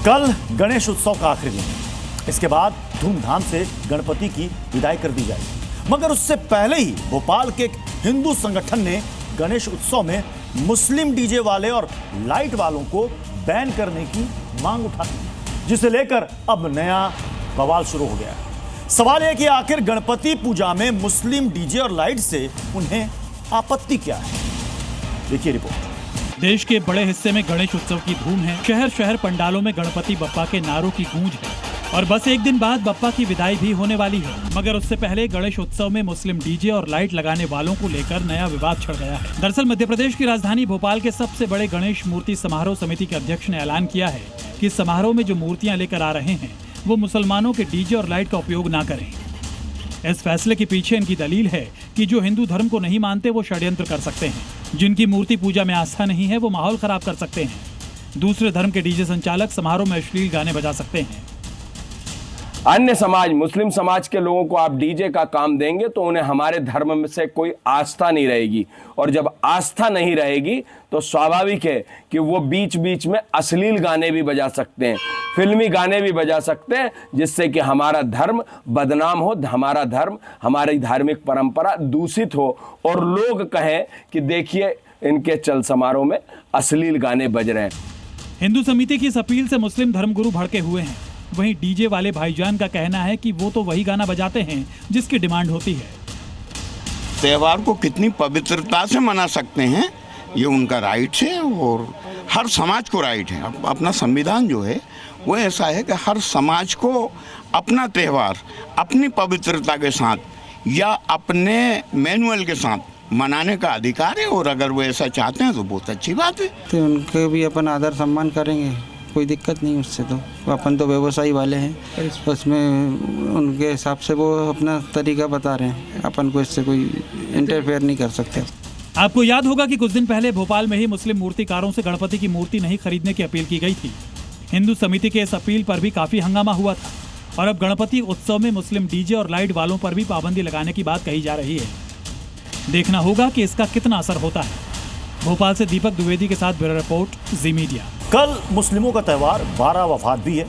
कल गणेश उत्सव का आखिरी दिन है। इसके बाद धूमधाम से गणपति की विदाई कर दी जाएगी, मगर उससे पहले ही भोपाल के एक हिंदू संगठन ने गणेश उत्सव में मुस्लिम डीजे वाले और लाइट वालों को बैन करने की मांग उठा दी, जिसे लेकर अब नया बवाल शुरू हो गया है। सवाल है कि आखिर गणपति पूजा में मुस्लिम डीजे और लाइट से उन्हें आपत्ति क्या है। देखिए रिपोर्ट। देश के बड़े हिस्से में गणेश उत्सव की धूम है। शहर शहर पंडालों में गणपति बप्पा के नारों की गूंज है और बस एक दिन बाद बप्पा की विदाई भी होने वाली है। मगर उससे पहले गणेश उत्सव में मुस्लिम डीजे और लाइट लगाने वालों को लेकर नया विवाद छिड़ गया है। दरअसल मध्य प्रदेश की राजधानी भोपाल के सबसे बड़े गणेश मूर्ति समारोह समिति के अध्यक्ष ने ऐलान किया है कि इस समारोह में जो मूर्तियां लेकर आ रहे हैं वो मुसलमानों के डीजे और लाइट का उपयोग ना करें। इस फैसले के पीछे इनकी दलील है कि जो हिंदू धर्म को नहीं मानते वो षड्यंत्र कर सकते हैं, जिनकी मूर्ति पूजा में आस्था नहीं है वो माहौल खराब कर सकते हैं। दूसरे धर्म के डीजे संचालक समारोह में अश्लील गाने बजा सकते हैं। अन्य समाज, मुस्लिम समाज के लोगों को आप डीजे का काम देंगे तो उन्हें हमारे धर्म में से कोई आस्था नहीं रहेगी, और जब आस्था नहीं रहेगी तो स्वाभाविक है कि वो बीच बीच में अश्लील गाने भी बजा सकते हैं, फिल्मी गाने भी बजा सकते हैं, जिससे कि हमारा धर्म बदनाम हो, हमारा धर्म, हमारी धार्मिक परंपरा दूषित हो और लोग कहें कि देखिए इनके चल समारोह में अश्लील गाने बज रहे हैं। हिंदू समिति की इस अपील से मुस्लिम धर्मगुरु भड़के हुए हैं। वहीं डीजे वाले भाईजान का कहना है कि वो तो वही गाना बजाते हैं जिसकी डिमांड होती है। त्योहार को कितनी पवित्रता से मना सकते हैं ये उनका राइट है, और हर समाज को राइट है। अपना संविधान जो है वो ऐसा है कि हर समाज को अपना त्यौहार अपनी पवित्रता के साथ या अपने मैनुअल के साथ मनाने का अधिकार है, और अगर वो ऐसा चाहते हैं तो बहुत अच्छी बात है। तो उनके भी अपन आदर सम्मान करेंगे, कोई दिक्कत नहीं उससे। तो अपन तो व्यवसायी वाले हैं, उसमें उनके हिसाब से वो अपना तरीका बता रहे हैं, अपन को इससे कोई इंटरफेयर नहीं कर सकते। आपको याद होगा कि कुछ दिन पहले भोपाल में ही मुस्लिम मूर्तिकारों से गणपति की मूर्ति नहीं खरीदने की अपील की गई थी। हिंदू समिति के इस अपील पर भी काफी हंगामा हुआ था और अब गणपति उत्सव में मुस्लिम डीजे और लाइट वालों पर भी पाबंदी लगाने की बात कही जा रही है। देखना होगा कि इसका कितना असर होता है। भोपाल से दीपक द्विवेदी के साथ ब्यूरो रिपोर्ट, जी मीडिया। कल मुस्लिमों का त्यौहार 12 वफात भी है।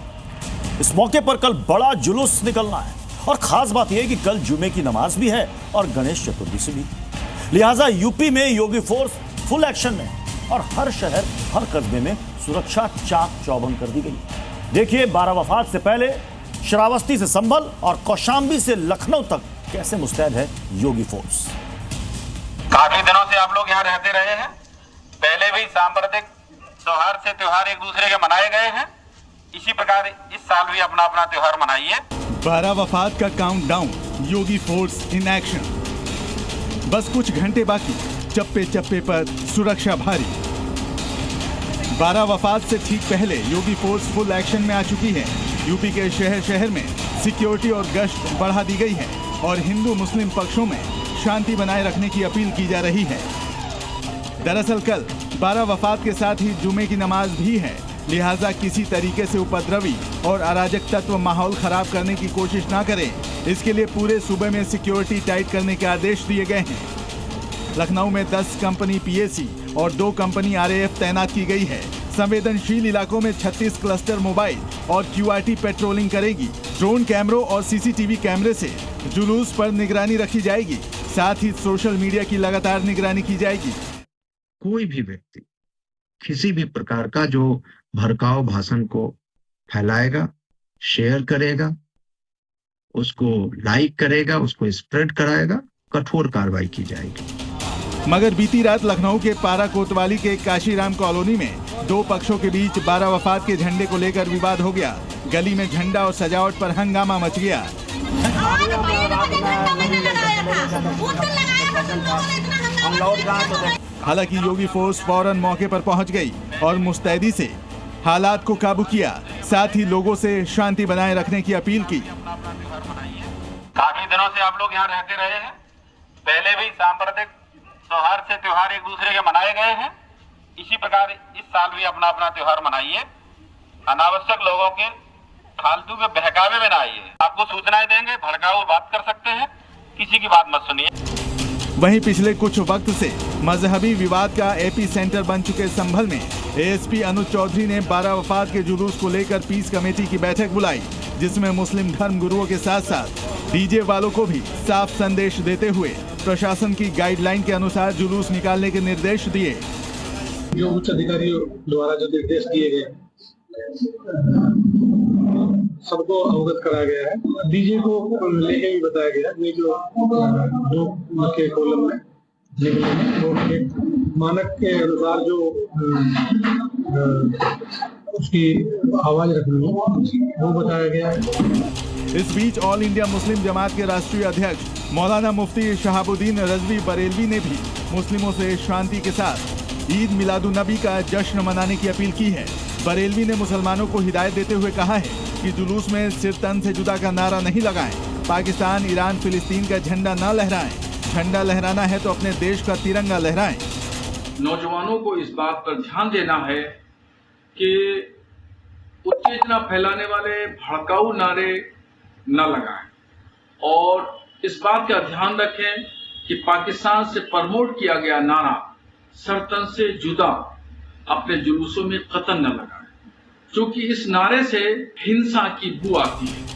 इस मौके पर कल बड़ा जुलूस निकलना है और खास बात यह है कि कल जुमे की नमाज भी है और गणेश चतुर्थी भी। लिहाजा यूपी में योगी फोर्स फुल एक्शन में और हर शहर हर कस्बे में सुरक्षा चाक चौबंद कर दी गई। देखिए 12 वफात से पहले श्रावस्ती से संभल और कौशाम्बी से लखनऊ तक कैसे मुस्तैद है योगी फोर्स। काफी दिनों से आप लोग यहाँ रहते रहे हैं। पहले भी सांप्रदायिक त्योहार से त्योहार एक दूसरे के मनाए गए हैं, इसी प्रकार इस साल भी अपना अपना त्योहार मनाइए। 12 वफात का countdown, Yogi force in action. बस कुछ घंटे बाकी, चप्पे चप्पे पर सुरक्षा भारी। 12 वफात से ठीक पहले योगी फोर्स फुल एक्शन में आ चुकी है। यूपी के शहर शहर में सिक्योरिटी और गश्त बढ़ा दी गई है और हिंदू मुस्लिम पक्षों में शांति बनाए रखने की अपील की जा रही है। दरअसल कल 12 वफात के साथ ही जुमे की नमाज भी है, लिहाजा किसी तरीके से उपद्रवी और अराजक तत्व माहौल खराब करने की कोशिश ना करें, इसके लिए पूरे सूबे में सिक्योरिटी टाइट करने के आदेश दिए गए हैं। लखनऊ में 10 कंपनी पीएसी और 2 कंपनी आरएएफ तैनात की गई है। संवेदनशील इलाकों में 36 क्लस्टर मोबाइल और क्यूआरटी पेट्रोलिंग करेगी। ड्रोन कैमरों और सीसीटीवी कैमरे से जुलूस पर निगरानी रखी जाएगी, साथ ही सोशल मीडिया की लगातार निगरानी की जाएगी। कोई भी व्यक्ति किसी भी प्रकार का जो भड़काऊ भाषण को फैलाएगा, शेयर करेगा, उसको लाइक करेगा, उसको स्प्रेड कराएगा, कठोर कार्रवाई की जाएगी। मगर बीती रात लखनऊ के पारा कोतवाली के काशीराम कॉलोनी में 2 पक्षों के बीच 12 वफात के झंडे को लेकर विवाद हो गया। गली में झंडा और सजावट पर हंगामा मच गया। हालांकि योगी फोर्स फौरन मौके पर पहुंच गई और मुस्तैदी से हालात को काबू किया, साथ ही लोगों से शांति बनाए रखने की अपील की। काफी दिनों से आप लोग यहाँ रहते रहे हैं। पहले भी सांप्रदायिक त्योहार से त्योहार एक दूसरे के मनाए गए हैं, इसी प्रकार इस साल भी अपना अपना त्योहार मनाइए। अनावश्यक लोगों के फालतू के बहकावे में ना आइए। आपको सूचनाएं देंगे, भड़काऊ बात कर सकते हैं, किसी की बात मत सुनिए। वहीं पिछले कुछ वक्त से मजहबी विवाद का एपी सेंटर बन चुके संभल में एएसपी अनुज चौधरी ने 12 वफात के जुलूस को लेकर पीस कमेटी की बैठक बुलाई, जिसमें मुस्लिम धर्म गुरुओं के साथ साथ डीजे वालों को भी साफ संदेश देते हुए प्रशासन की गाइडलाइन के अनुसार जुलूस निकालने के निर्देश दिए। जो उच्च अधिकारियों द्वारा जो निर्देश दिए गए सबको अवगत कराया गया है। डीजे को लेके भी बताया गया है, जो के कॉलम में निकले मानक के अनुसार जो उसकी आवाज रखनी है वो बताया गया है। इस बीच ऑल इंडिया मुस्लिम जमात के राष्ट्रीय अध्यक्ष मौलाना मुफ्ती शहाबुद्दीन रजवी बरेलवी ने भी मुस्लिमों से शांति के साथ ईद मिलादुन नबी का जश्न मनाने की अपील की है। बरेलवी ने मुसलमानों को हिदायत देते हुए कहा है कि जुलूस में सिर तन से जुदा का नारा नहीं लगाएं, पाकिस्तान, ईरान, फिलिस्तीन का झंडा न लहराएं, झंडा लहराना है तो अपने देश का तिरंगा लहराएं। नौजवानों को इस बात पर ध्यान देना है कि उत्तेजना फैलाने वाले भड़काऊ नारे न लगाएं और इस बात का ध्यान रखें कि पाकिस्तान से प्रमोट किया गया नारा सरतन से जुदा अपने जुलूसों में कतई न लगाएं, क्योंकि इस नारे से हिंसा की बू आती है।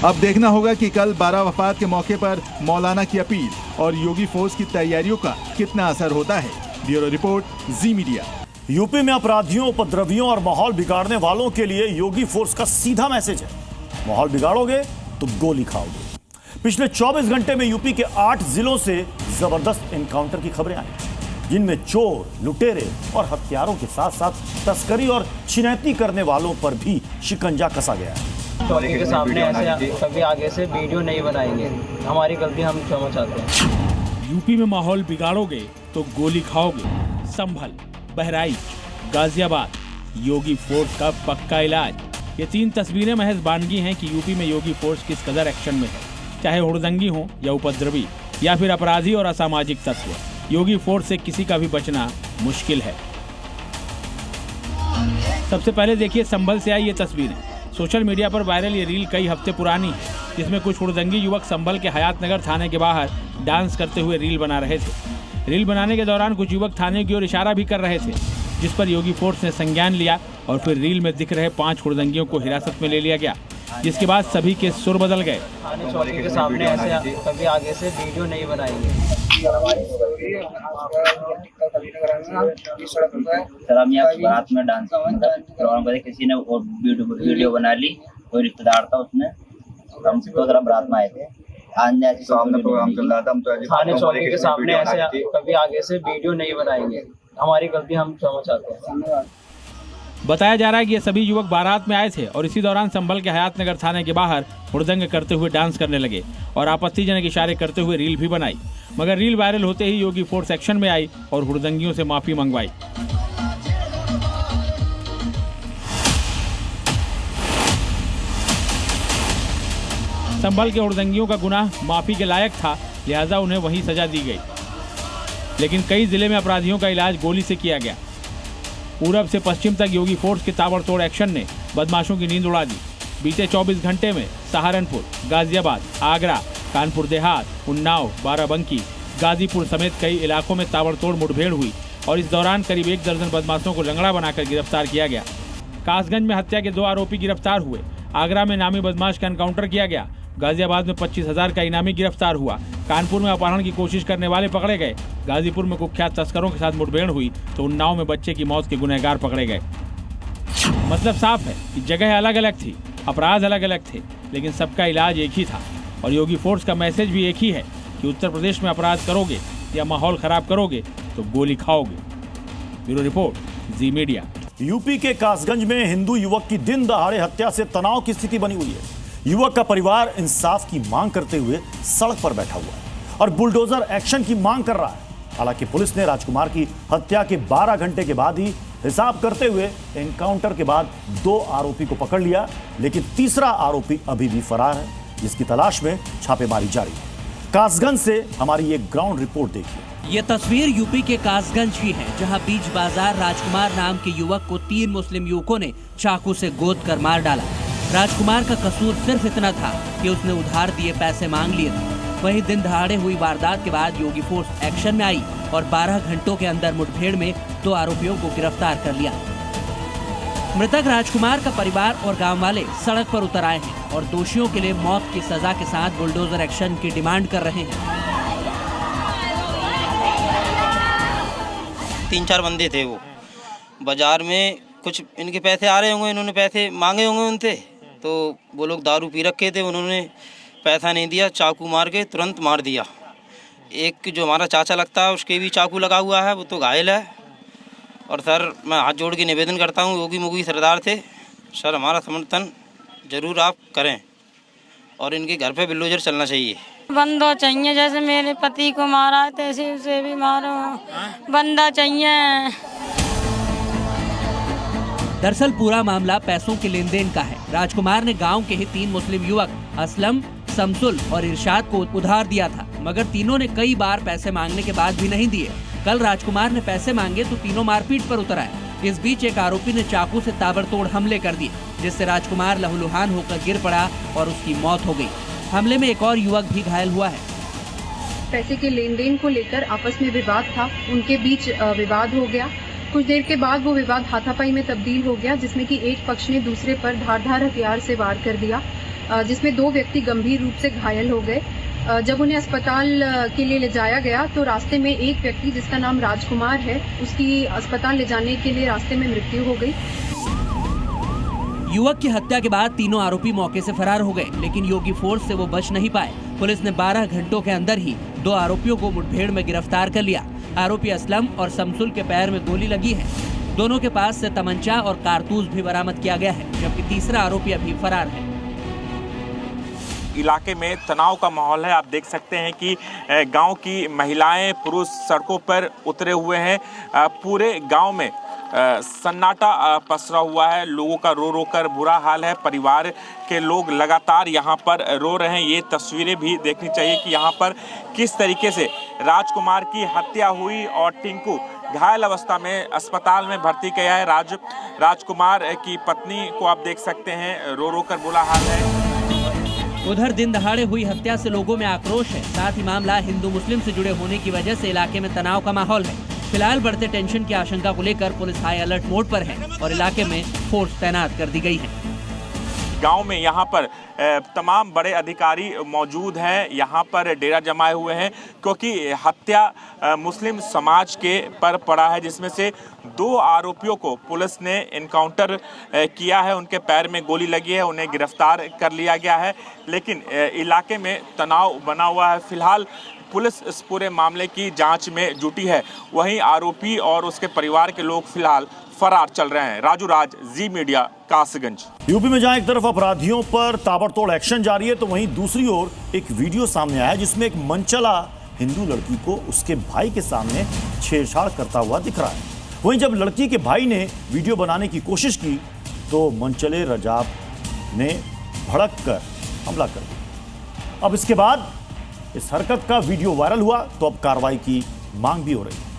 अब देखना होगा कि कल 12 वफात के मौके पर मौलाना की अपील और योगी फोर्स की तैयारियों का कितना असर होता है। ब्यूरो रिपोर्ट, जी मीडिया। यूपी में अपराधियों, उपद्रवियों और माहौल बिगाड़ने वालों के लिए योगी फोर्स का सीधा मैसेज है, माहौल बिगाड़ोगे तो गोली खाओगे। पिछले 24 घंटे में यूपी के 8 जिलों से जबरदस्त एनकाउंटर की खबरें आई, जिनमें चोर, लुटेरे और हथियारों के साथ साथ तस्करी और छिनैती करने वालों पर भी शिकंजा कसा गया है। चौकी के सामने ऐसे कभी आगे से वीडियो नहीं बनाएंगे, हमारी गलती हम क्षमा चाहते हैं। यूपी में माहौल बिगाड़ोगे तो गोली खाओगे। संभल, बहराइच, गाजियाबाद, योगी फोर्स का पक्का इलाज। ये 3 तस्वीरें महज बानगी हैं कि यूपी में योगी फोर्स किस कदर एक्शन में है, चाहे हुड़दंगी हो या उपद्रवी या फिर अपराधी और असामाजिक तत्व। योगी फोर्स से किसी का भी बचना मुश्किल है। सबसे पहले देखिए संभल से आई ये तस्वीरें। सोशल मीडिया पर वायरल ये रील कई हफ्ते पुरानी है, जिसमें कुछ हुड़दंगी युवक संभल के हयात नगर थाने के बाहर डांस करते हुए रील बना रहे थे। रील बनाने के दौरान कुछ युवक थाने की ओर इशारा भी कर रहे थे, जिस पर योगी फोर्स ने संज्ञान लिया और फिर रील में दिख रहे 5 हुड़दंगियों को हिरासत में ले लिया गया, जिसके बाद सभी के सुर बदल गए। चौकी के सामने ऐसे कभी आगे से वीडियो नहीं बनाएंगे। सर हम यहाँ बारात में डांस किसी ने वीडियो बना ली, कोई रिश्तेदार था उसने, हम तो जरा बारात में आए थे, सामने प्रोग्राम चल रहा था, हम तो थाने चौकी के सामने ऐसे कभी आगे से वीडियो नहीं बनाएंगे, हमारी गलती हम क्षमा चाहते हैं। बताया जा रहा है कि ये सभी युवक बारात में आए थे और इसी दौरान संभल के हयात नगर थाने के बाहर हुड़दंग करते हुए डांस करने लगे और आपत्तिजनक इशारे करते हुए रील भी बनाई। मगर रील वायरल होते ही योगी फोर्स एक्शन में आई और हुड़दंगियों से माफी मंगवाई। संभल के हुड़दंगियों का गुनाह माफी के लायक था, लिहाजा उन्हें वहीं सजा दी गई। लेकिन कई जिले में अपराधियों का इलाज गोली से किया गया। पूरब से पश्चिम तक योगी फोर्स के ताबड़तोड़ एक्शन ने बदमाशों की नींद उड़ा दी। बीते 24 घंटे में सहारनपुर, गाजियाबाद, आगरा, कानपुर देहात, उन्नाव, बाराबंकी, गाजीपुर समेत कई इलाकों में ताबड़तोड़ मुठभेड़ हुई और इस दौरान करीब 1 दर्जन बदमाशों को लंगड़ा बनाकर गिरफ्तार किया गया। कासगंज में हत्या के 2 आरोपी गिरफ्तार हुए। आगरा में नामी बदमाश का एनकाउंटर किया गया। गाजियाबाद में 25,000 का इनामी गिरफ्तार हुआ। कानपुर में अपहरण की कोशिश करने वाले पकड़े गए। गाजीपुर में कुख्यात तस्करों के साथ मुठभेड़ हुई तो उन्नाव में बच्चे की मौत के गुनहगार पकड़े गए। मतलब साफ है कि जगह अलग अलग थी, अपराध अलग अलग थे, लेकिन सबका इलाज एक ही था। और योगी फोर्स का मैसेज भी एक ही है कि उत्तर प्रदेश में अपराध करोगे या माहौल खराब करोगे तो गोली खाओगे। ब्यूरो रिपोर्ट, जी मीडिया। यूपी के कासगंज में हिंदू युवक की दिन दहाड़े हत्या से तनाव की स्थिति बनी हुई है। युवक का परिवार इंसाफ की मांग करते हुए सड़क पर बैठा हुआ है और बुलडोजर एक्शन की मांग कर रहा है। हालांकि पुलिस ने राजकुमार की हत्या के 12 घंटे के बाद ही हिसाब करते हुए एनकाउंटर के बाद 2 आरोपी को पकड़ लिया, लेकिन तीसरा आरोपी अभी भी फरार है, जिसकी तलाश में छापेमारी जारी है। कासगंज से हमारी एक ग्राउंड रिपोर्ट देखिए। ये तस्वीर यूपी के कासगंज की है, जहां बीच बाजार राजकुमार नाम के युवक को 3 मुस्लिम युवकों ने चाकू से गोद कर मार डाला। राजकुमार का कसूर सिर्फ इतना था कि उसने उधार दिए पैसे मांग लिए थे। वहीं दिन दहाड़े हुई वारदात के बाद योगी फोर्स एक्शन में आई और 12 घंटों के अंदर मुठभेड़ में 2 आरोपियों को गिरफ्तार कर लिया। मृतक राजकुमार का परिवार और गांव वाले सड़क पर उतर आए हैं और दोषियों के लिए मौत की सजा के साथ बुलडोजर एक्शन की डिमांड कर रहे हैं। 3-4 बंदे थे, वो बाजार में कुछ इनके पैसे आ रहे होंगे, इन्होंने पैसे मांगे होंगे उनसे, तो वो लोग दारू पी रखे थे, उन्होंने पैसा नहीं दिया, चाकू मार के तुरंत मार दिया। एक जो हमारा चाचा लगता है उसके भी चाकू लगा हुआ है, वो तो घायल है। और सर मैं हाथ जोड़ के निवेदन करता हूँ, योगी मोगी सरदार थे, सर हमारा समर्थन जरूर आप करें और इनके घर पे बुलडोजर चलना चाहिए। बंदा चाहिए, जैसे मेरे पति को मारा है तैसे उसे भी मारो, बंदा चाहिए। दरअसल पूरा मामला पैसों के लेन देन का है। राजकुमार ने गांव के ही 3 मुस्लिम युवक असलम, शमसुल और इरशाद को उधार दिया था, मगर तीनों ने कई बार पैसे मांगने के बाद भी नहीं दिए। कल राजकुमार ने पैसे मांगे तो तीनों मारपीट पर उतर आए। इस बीच एक आरोपी ने चाकू से ताबड़तोड़ हमले कर दिए, जिससे राजकुमार लहूलुहान होकर गिर पड़ा और उसकी मौत हो गई। हमले में एक और युवक भी घायल हुआ है। पैसे के लेन देन को लेकर आपस में विवाद था, उनके बीच विवाद हो गया। कुछ देर के बाद वो विवाद हाथापाई में तब्दील हो गया, जिसमें कि एक पक्ष ने दूसरे पर धारदार हथियार से वार कर दिया, जिसमें 2 व्यक्ति गंभीर रूप से घायल हो गए। जब उन्हें अस्पताल के लिए ले जाया गया तो रास्ते में एक व्यक्ति जिसका नाम राजकुमार है, उसकी अस्पताल ले जाने के लिए रास्ते में मृत्यु हो गई। युवक की हत्या के बाद तीनों आरोपी मौके से फरार हो गए, लेकिन योगी फोर्स से वो बच नहीं पाए। पुलिस ने 12 घंटों के अंदर ही 2 आरोपियों को मुठभेड़ में गिरफ्तार कर लिया। आरोपी असलम और शमसुल के पैर में गोली लगी है। दोनों के पास से तमंचा और कारतूस भी बरामद किया गया है, जबकि तीसरा आरोपी अभी फरार है। इलाके में तनाव का माहौल है। आप देख सकते हैं कि गांव की महिलाएं, पुरुष सड़कों पर उतरे हुए हैं। पूरे गांव में सन्नाटा पसरा हुआ है। लोगों का रो रो कर बुरा हाल है। परिवार के लोग लगातार यहाँ पर रो रहे हैं। ये तस्वीरें भी देखनी चाहिए कि यहाँ पर किस तरीके से राजकुमार की हत्या हुई और टिंकू घायल अवस्था में अस्पताल में भर्ती किया है। राजकुमार की पत्नी को आप देख सकते हैं, रो रो कर बुरा हाल है। उधर दिन दहाड़े हुई हत्या से लोगों में आक्रोश है। साथ ही मामला हिंदू मुस्लिम से जुड़े होने की वजह से इलाके में तनाव का माहौल है। फिलहाल बढ़ते टेंशन की आशंका को लेकर पुलिस हाई अलर्ट मोड पर है और इलाके में फोर्स तैनात कर दी गई है। गांव में यहाँ पर तमाम बड़े अधिकारी मौजूद हैं, यहाँ पर डेरा जमाए हुए हैं, क्योंकि हत्या मुस्लिम समाज के पर पड़ा है, जिसमें से 2 आरोपियों को पुलिस ने इनकाउंटर किया है। उनके पैर में गोली लगी है, उन्हें गिरफ्तार कर लिया गया है। लेकिन इलाके में तनाव बना हुआ है। फिलहाल पुलिस इस पूरे मामले की जांच में जुटी है। वहीं आरोपी और उसके परिवार के लोग फिलहाल फरार चल रहे हैं। राजू राज, जी मीडिया, कासगंज। यूपी में जहां एक तरफ अपराधियों पर ताबड़तोड़ एक्शन जारी है, तो वहीं दूसरी ओर एक वीडियो सामने आया जिसमें एक मनचला हिंदू लड़की को उसके भाई के सामने छेड़छाड़ करता हुआ दिख रहा है। वहीं जब लड़की के भाई ने वीडियो बनाने की कोशिश की तो मनचले रजाब ने भड़क कर हमला कर दिया। अब इसके बाद इस हरकत का वीडियो वायरल हुआ तो अब कार्रवाई की मांग भी हो रही है।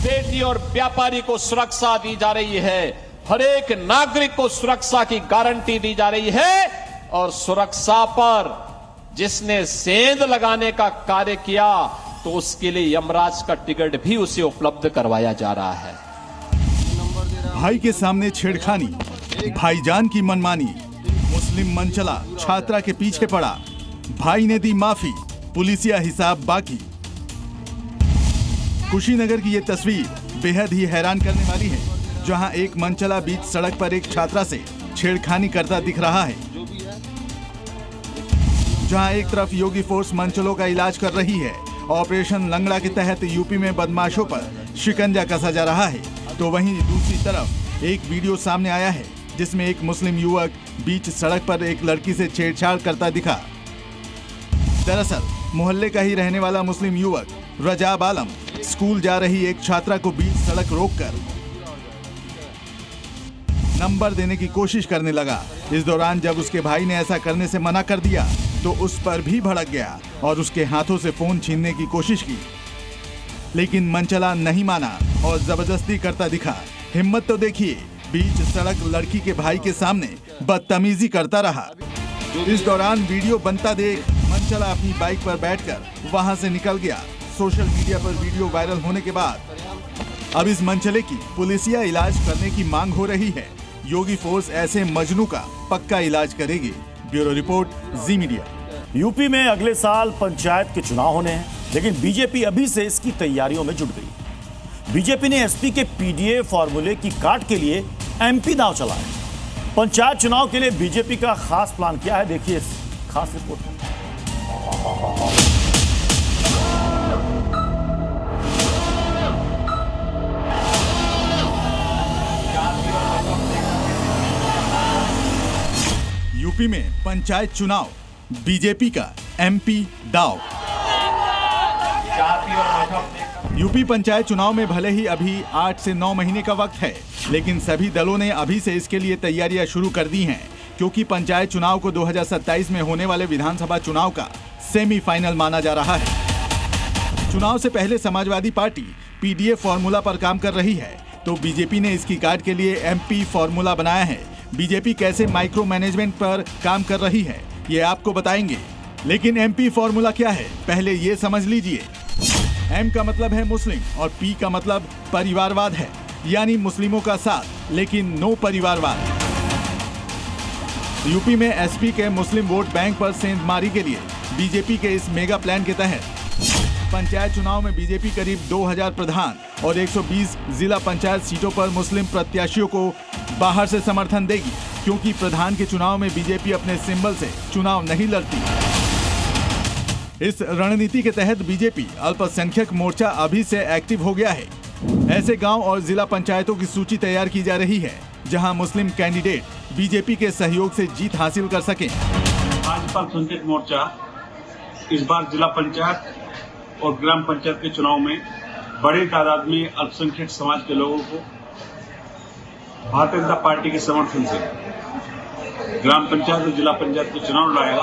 बेटी और व्यापारी को सुरक्षा दी जा रही है, हर एक नागरिक को सुरक्षा की गारंटी दी जा रही है और सुरक्षा पर जिसने सेंध लगाने का कार्य किया तो उसके लिए यमराज का टिकट भी उसे उपलब्ध करवाया जा रहा है। भाई के सामने छेड़खानी, भाईजान की मनमानी, मुस्लिम मनचला छात्रा के पीछे पड़ा, भाई ने दी माफी, पुलिसिया हिसाब बाकी। कुशीनगर की ये तस्वीर बेहद ही हैरान करने वाली है, जहां एक मनचला बीच सड़क पर एक छात्रा से छेड़खानी करता दिख रहा है। जहां एक तरफ योगी फोर्स मनचलों का इलाज कर रही है, ऑपरेशन लंगड़ा के तहत यूपी में बदमाशों पर शिकंजा कसा जा रहा है, तो वहीं दूसरी तरफ एक वीडियो सामने आया है जिसमें एक मुस्लिम युवक बीच सड़क पर एक लड़की से छेड़छाड़ करता दिखा। दरअसल मोहल्ले का ही रहने वाला मुस्लिम युवक रजाब आलम स्कूल जा रही एक छात्रा को बीच सड़क रोककर नंबर देने की कोशिश करने लगा। इस दौरान जब उसके भाई ने ऐसा करने से मना कर दिया तो उस पर भी भड़क गया और उसके हाथों से फोन छीनने की कोशिश की, लेकिन मनचला नहीं माना और जबरदस्ती करता दिखा। हिम्मत तो देखिए, बीच सड़क लड़की के भाई के सामने बदतमीजी करता रहा। इस दौरान वीडियो बनता देख मनचला अपनी बाइक पर बैठकर वहां से निकल गया। सोशल मीडिया पर वीडियो वायरल होने के बाद अब इस मनचले की पुलिसिया इलाज करने की मांग हो रही है। योगी फोर्स ऐसे मजनू का पक्का इलाज करेगी। ब्यूरो रिपोर्ट, जी मीडिया। यूपी में अगले साल पंचायत के चुनाव होने हैं, लेकिन बीजेपी अभी से इसकी तैयारियों में जुट गई। बीजेपी ने एसपी के पीडीए फॉर्मूले की काट के लिए एमपी दांव चला है। पंचायत चुनाव के लिए बीजेपी का खास प्लान क्या है, देखिए इस खास रिपोर्ट में। यूपी में पंचायत चुनाव, बीजेपी का एमपी दांव। यूपी पंचायत चुनाव में भले ही अभी 8 से 9 महीने का वक्त है, लेकिन सभी दलों ने अभी से इसके लिए तैयारियां शुरू कर दी हैं, क्योंकि पंचायत चुनाव को 2027 में होने वाले विधानसभा चुनाव का सेमीफाइनल माना जा रहा है। चुनाव से पहले समाजवादी पार्टी पीडीए फॉर्मूला पर काम कर रही है, तो बीजेपी ने इसकी काट के लिए एमपी फॉर्मूला बनाया है। बीजेपी कैसे माइक्रो मैनेजमेंट पर काम कर रही है, ये आपको बताएंगे। लेकिन एमपी फॉर्मूला क्या है, पहले ये समझ लीजिए। एम का मतलब है मुस्लिम और पी का मतलब परिवारवाद है, यानी मुस्लिमों का साथ लेकिन नो परिवारवाद। यूपी में एसपी के मुस्लिम वोट बैंक पर सेंधमारी के लिए बीजेपी के इस मेगा प्लान के तहत पंचायत चुनाव में बीजेपी करीब 2000 प्रधान और 120 जिला पंचायत सीटों पर मुस्लिम प्रत्याशियों को बाहर से समर्थन देगी, क्योंकि प्रधान के चुनाव में बीजेपी अपने सिंबल से चुनाव नहीं लड़ती। इस रणनीति के तहत बीजेपी अल्पसंख्यक मोर्चा अभी से एक्टिव हो गया है। ऐसे गांव और जिला पंचायतों की सूची तैयार की जा रही है, जहां मुस्लिम कैंडिडेट बीजेपी के सहयोग से जीत हासिल कर सकें। भाजपा अल्पसंख्यक मोर्चा इस बार जिला पंचायत और ग्राम पंचायत के चुनाव में बड़ी तादाद में अल्पसंख्यक समाज के लोगों को भारतीय जनता पार्टी के समर्थन से ग्राम पंचायत और जिला पंचायत के चुनाव लड़ाएगा।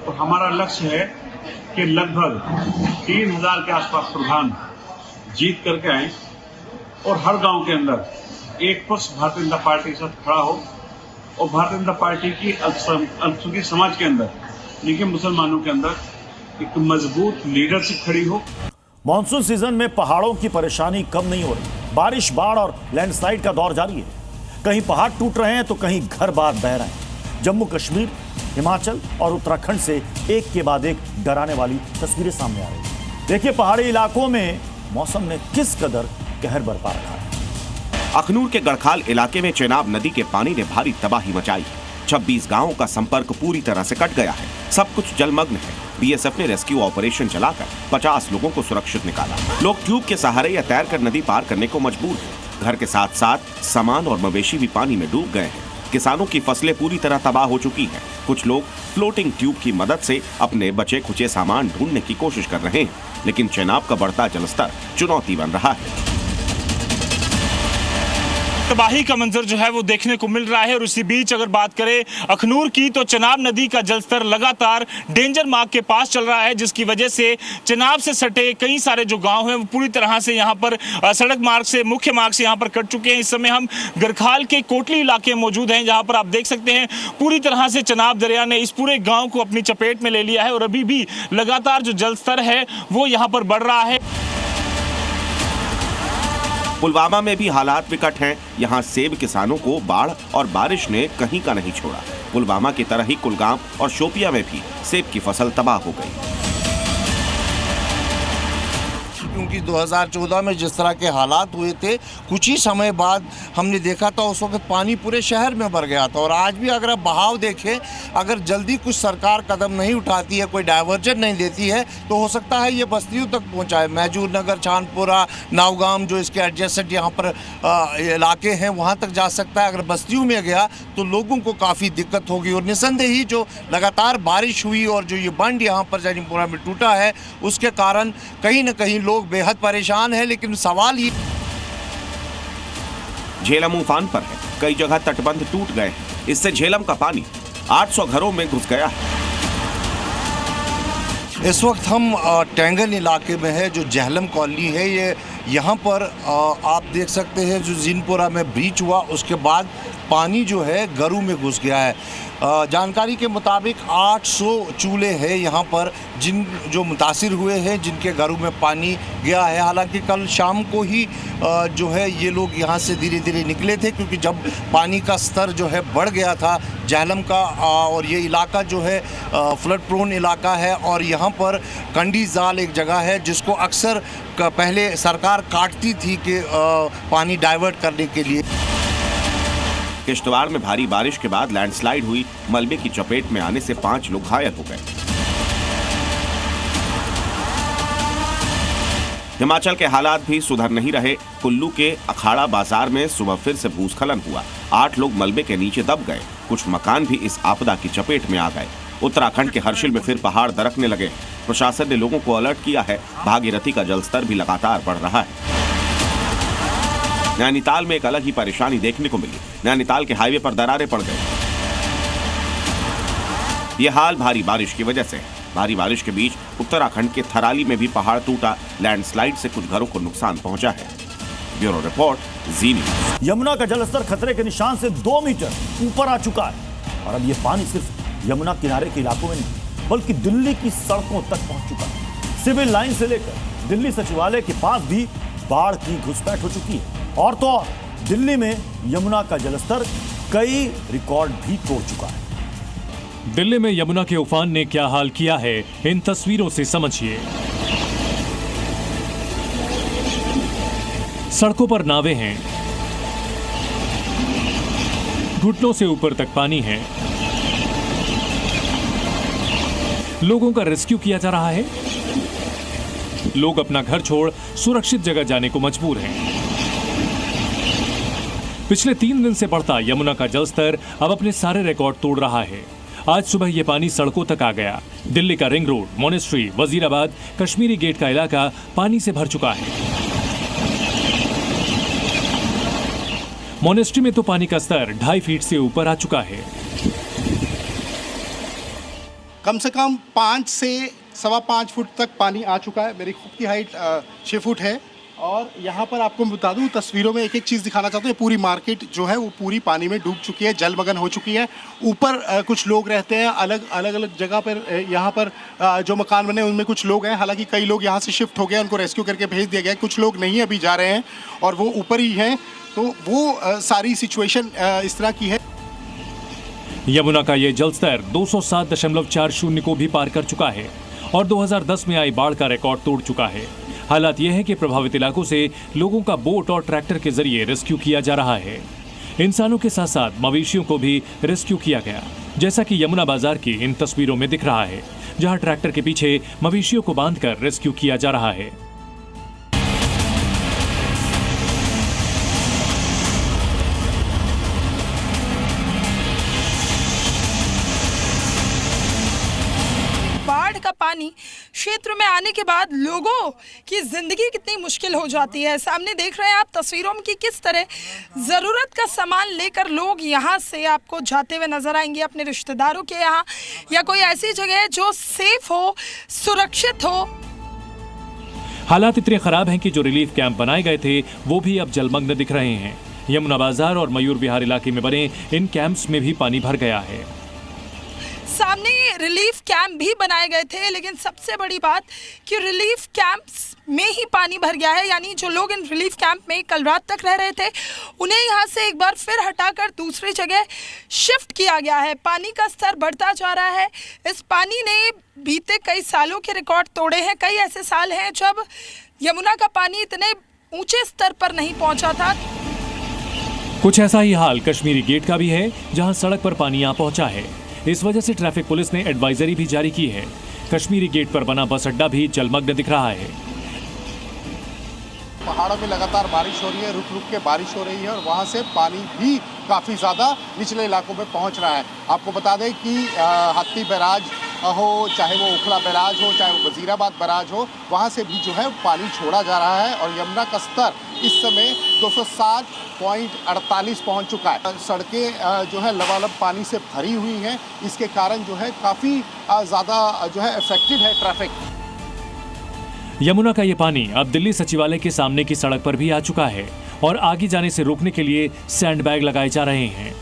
और हमारा लक्ष्य है कि लगभग 3000 के आसपास प्रधान जीत करके आए और हर गांव के अंदर एक पक्ष भारतीय जनता पार्टी के साथ खड़ा हो और भारतीय जनता पार्टी की अल्पसंख्यक समाज के अंदर, लेकिन मुसलमानों के अंदर एक मजबूत लीडरशिप खड़ी हो। मॉनसून सीजन में पहाड़ों की परेशानी कम नहीं हो रही। बारिश, बाढ़ और लैंडस्लाइड का दौर जारी है। कहीं पहाड़ टूट रहे हैं तो कहीं घर बार बह रहे हैं। जम्मू कश्मीर, हिमाचल और उत्तराखंड से एक के बाद एक डराने वाली तस्वीरें सामने आ रही हैं। देखिए पहाड़ी इलाकों में मौसम ने किस कदर कहर बरपा रखा है। अखनूर के गढ़खाल इलाके में चेनाब नदी के पानी ने भारी तबाही मचाई है। 26 गांवों का संपर्क पूरी तरह से कट गया है। सब कुछ जलमग्न है। बीएसएफ ने रेस्क्यू ऑपरेशन चलाकर 50 लोगों को सुरक्षित निकाला। लोग ट्यूब के सहारे या तैरकर नदी पार करने को मजबूर हैं। घर के साथ साथ सामान और मवेशी भी पानी में डूब गए हैं। किसानों की फसलें पूरी तरह तबाह हो चुकी हैं। कुछ लोग फ्लोटिंग ट्यूब की मदद से अपने बचे खुचे सामान ढूंढने की कोशिश कर रहे हैं, लेकिन चेनाब का बढ़ता जलस्तर चुनौती बन रहा है। तबाही का मंजर जो है वो देखने को मिल रहा है। और इसी बीच अगर बात करें अखनूर की, तो चेनाब नदी का जलस्तर लगातार डेंजर मार्क के पास चल रहा है, जिसकी वजह से चेनाब से सटे कई सारे जो गांव हैं वो पूरी तरह से यहाँ पर सड़क मार्ग से, मुख्य मार्ग से यहाँ पर कट चुके हैं। इस समय हम गढ़खाल के कोटली इलाके में मौजूद हैं, जहाँ पर आप देख सकते हैं पूरी तरह से चेनाब दरिया ने इस पूरे गाँव को अपनी चपेट में ले लिया है और अभी भी लगातार जो जलस्तर है वो यहाँ पर बढ़ रहा है। पुलवामा में भी हालात विकट हैं। यहाँ सेब किसानों को बाढ़ और बारिश ने कहीं का नहीं छोड़ा। पुलवामा की तरह ही कुलगाम और शोपिया में भी सेब की फसल तबाह हो गई। क्योंकि 2014 में जिस तरह के हालात हुए थे, कुछ ही समय बाद हमने देखा था उस वक्त पानी पूरे शहर में भर गया था। और आज भी अगर आप बहाव देखें, अगर जल्दी कुछ सरकार कदम नहीं उठाती है, कोई डायवर्जन नहीं देती है, तो हो सकता है ये बस्तियों तक पहुंचाए। मैजूर नगर, छानपुरा, नावगाम जो इसके एडजेसेंट यहाँ पर इलाके हैं, वहाँ तक जा सकता है। अगर बस्तियों में गया तो लोगों को काफ़ी दिक्कत होगी। और निसंदेह ही जो लगातार बारिश हुई और जो ये बंड यहाँ पर जैनीपुरा में टूटा है, उसके कारण कहीं न कहीं लोग बेहद परेशान है। लेकिन सवाल ये, झेलम उफान पर है। कई जगह तटबंध टूट गए हैं। इससे झेलम का पानी 800 घरों में घुस गया है। इस वक्त हम टेंगन इलाके में है, जो झेलम कॉलोनी है। ये यहाँ पर आप देख सकते हैं जो जीनपुरा में ब्रीच हुआ, उसके बाद पानी जो है घरों में घुस गया है। जानकारी के मुताबिक 800 चूल्हे हैं यहाँ पर जो मुतासिर हुए हैं, जिनके घरों में पानी गया है। हालांकि कल शाम को ही जो है ये लोग यहाँ से धीरे धीरे निकले थे, क्योंकि जब पानी का स्तर जो है बढ़ गया था झेलम का, और ये इलाका जो है फ्लड प्रोन इलाका है, और यहाँ पर कंडी जाल एक जगह है जिसको अक्सर पहले सरकार काटती थी कि पानी डाइवर्ट करने के लिए। किश्तवाड़ में भारी बारिश के बाद लैंडस्लाइड हुई, मलबे की चपेट में आने से 5 लोग घायल हो गए। हिमाचल के हालात भी सुधर नहीं रहे। कुल्लू के अखाड़ा बाजार में सुबह फिर से भूस्खलन हुआ। 8 लोग मलबे के नीचे दब गए। कुछ मकान भी इस आपदा की चपेट में आ गए। उत्तराखंड के हर्षिल में फिर पहाड़ दरकने लगे। प्रशासन ने लोगों को अलर्ट किया है। भागीरथी का जलस्तर भी लगातार बढ़ रहा है। नैनीताल में एक अलग ही परेशानी देखने को मिली। नैनीताल के हाईवे पर दरारें पड़ गई। यह हाल भारी बारिश की वजह से। भारी बारिश के बीच उत्तराखंड के थराली में भी पहाड़ टूटा। लैंडस्लाइड से कुछ घरों को नुकसान पहुंचा है। ब्यूरो रिपोर्ट, जी न्यूज़। यमुना का जलस्तर खतरे के निशान से 2 मीटर ऊपर आ चुका है और अब यह पानी सिर्फ यमुना किनारे के इलाकों में नहीं, बल्कि दिल्ली की सड़कों तक पहुंच चुका है। सिविल लाइन से लेकर दिल्ली सचिवालय के पास भी बाढ़ की घुसपैठ हो चुकी है। और तो और दिल्ली में यमुना का जलस्तर कई रिकॉर्ड भी तोड़ चुका है। दिल्ली में यमुना के उफान ने क्या हाल किया है, इन तस्वीरों से समझिए। सड़कों पर नावें हैं, घुटनों से ऊपर तक पानी है। लोगों का रेस्क्यू किया जा रहा है। लोग अपना घर छोड़ सुरक्षित जगह जाने को मजबूर हैं। पिछले 3 दिन से बढ़ता यमुना का जलस्तर अब अपने सारे रिकॉर्ड तोड़ रहा है। आज सुबह ये पानी सड़कों तक आ गया। दिल्ली का ring road, monastery, Wazirabad, Kashmiri gate का इलाका पानी से भर चुका है। मोनेस्ट्री में तो पानी का स्तर 2.5 फीट से ऊपर आ चुका है। कम से कम 5 से 5.25 फुट तक पानी आ चुका है। मेरी खुद की हाइट 6 फुट है। और यहाँ पर आपको बता दूँ, तस्वीरों में एक चीज़ दिखाना चाहता हूँ। पूरी मार्केट जो है वो पूरी पानी में डूब चुकी है, जलमग्न हो चुकी है। ऊपर कुछ लोग रहते हैं अलग अलग जगह पर। यहाँ पर जो मकान बने उनमें कुछ लोग हैं। हालांकि कई लोग यहाँ से शिफ्ट हो गए, उनको रेस्क्यू करके भेज दिया गया। कुछ लोग नहीं अभी जा रहे हैं और वो ऊपर ही हैं। तो वो सारी सिचुएशन इस तरह की है। यमुना का ये जलस्तर 207.40 को भी पार कर चुका है और 2010 में आई बाढ़ का रिकॉर्ड तोड़ चुका है। हालात यह है कि प्रभावित इलाकों से लोगों का बोट और ट्रैक्टर के जरिए रेस्क्यू किया जा रहा है। इंसानों के साथ साथ मवेशियों को भी रेस्क्यू किया गया, जैसा कि यमुना बाजार की इन तस्वीरों में दिख रहा है, जहां ट्रैक्टर के पीछे मवेशियों को बांधकर रेस्क्यू किया जा रहा है। का पानी क्षेत्र में आने के बाद लोगों की जिंदगी कितनी मुश्किल हो जाती है। सामने देख रहे हैं आप तस्वीरों में कि किस तरह ज़रूरत का सामान लेकर लोग यहाँ से आपको जाते हुए नजर आएंगे अपने रिश्तेदारों के यहाँ, या कोई ऐसी जगह जो सेफ हो, सुरक्षित हो। हालात इतने खराब हैं कि जो रिलीफ कैंप बनाए गए थे वो भी अब जलमग्न दिख रहे हैं। यमुना बाजार और मयूर विहार इलाके में बने इन कैंप्स में भी पानी भर गया है। सामने रिलीफ कैंप भी बनाए गए थे, लेकिन सबसे बड़ी बात कि रिलीफ कैंप्स में ही पानी भर गया है। यानी जो लोग इन रिलीफ कैंप में कल रात तक रह रहे थे, उन्हें यहाँ से एक बार फिर हटाकर दूसरी जगह शिफ्ट किया गया है। पानी का स्तर बढ़ता जा रहा है। इस पानी ने बीते कई सालों के रिकॉर्ड तोड़े हैं। कई ऐसे साल हैं जब यमुना का पानी इतने ऊंचे स्तर पर नहीं पहुंचा था। कुछ ऐसा ही हाल कश्मीरी गेट का भी है, जहां सड़क पर पानी आ पहुंचा है। इस वजह से ट्रैफिक पुलिस ने एडवाइजरी भी जारी की है। कश्मीरी गेट पर बना बस अड्डा भी जलमग्न दिख रहा है। पहाड़ों में लगातार बारिश हो रही है, रुक रुक के बारिश हो रही है और वहाँ से पानी भी काफ़ी ज़्यादा निचले इलाकों में पहुँच रहा है। आपको बता दें कि हाथी बैराज हो, चाहे वो उखला बैराज हो, चाहे वो वजीराबाद बैराज हो, वहाँ से भी जो है पानी छोड़ा जा रहा है और यमुना का स्तर इस समय 260.48 पहुँच चुका है। सड़कें जो है लबालब पानी से भरी हुई हैं। इसके कारण जो है काफ़ी ज़्यादा जो है अफेक्टेड है ट्रैफिक। यमुना का ये पानी अब दिल्ली सचिवालय के सामने की सड़क पर भी आ चुका है और आगे जाने से रोकने के लिए सैंडबैग लगाए जा रहे हैं।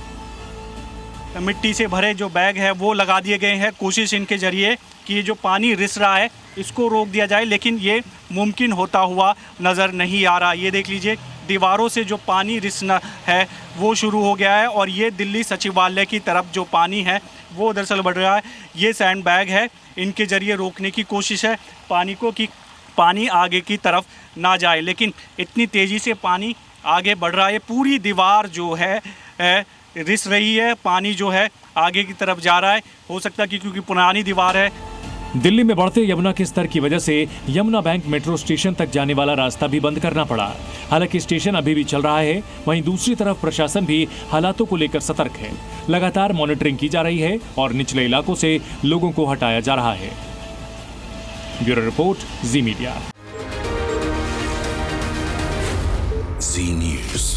मिट्टी से भरे जो बैग है वो लगा दिए गए हैं। कोशिश इनके जरिए कि ये जो पानी रिस रहा है इसको रोक दिया जाए, लेकिन ये मुमकिन होता हुआ नज़र नहीं आ रहा। ये देख लीजिए, दीवारों से जो पानी रिसना है वो शुरू हो गया है और ये दिल्ली सचिवालय की तरफ जो पानी है वो दरअसल बढ़ रहा है। ये सैंड बैग है, इनके जरिए रोकने की कोशिश है पानी को कि पानी आगे की तरफ ना जाए, लेकिन इतनी तेज़ी से पानी आगे बढ़ रहा है। पूरी दीवार जो है रिस रही है, पानी जो है आगे की तरफ जा रहा है। हो सकता है कि क्योंकि पुरानी दीवार है। दिल्ली में बढ़ते यमुना के स्तर की वजह से यमुना बैंक मेट्रो स्टेशन तक जाने वाला रास्ता भी बंद करना पड़ा। हालांकि स्टेशन अभी भी चल रहा है, वहीं दूसरी तरफ प्रशासन भी हालातों को लेकर सतर्क है। लगातार मॉनिटरिंग की जा रही है और निचले इलाकों से लोगों को हटाया जा रहा है। ब्यूरो रिपोर्ट, जी मीडिया। जी न्यूज़।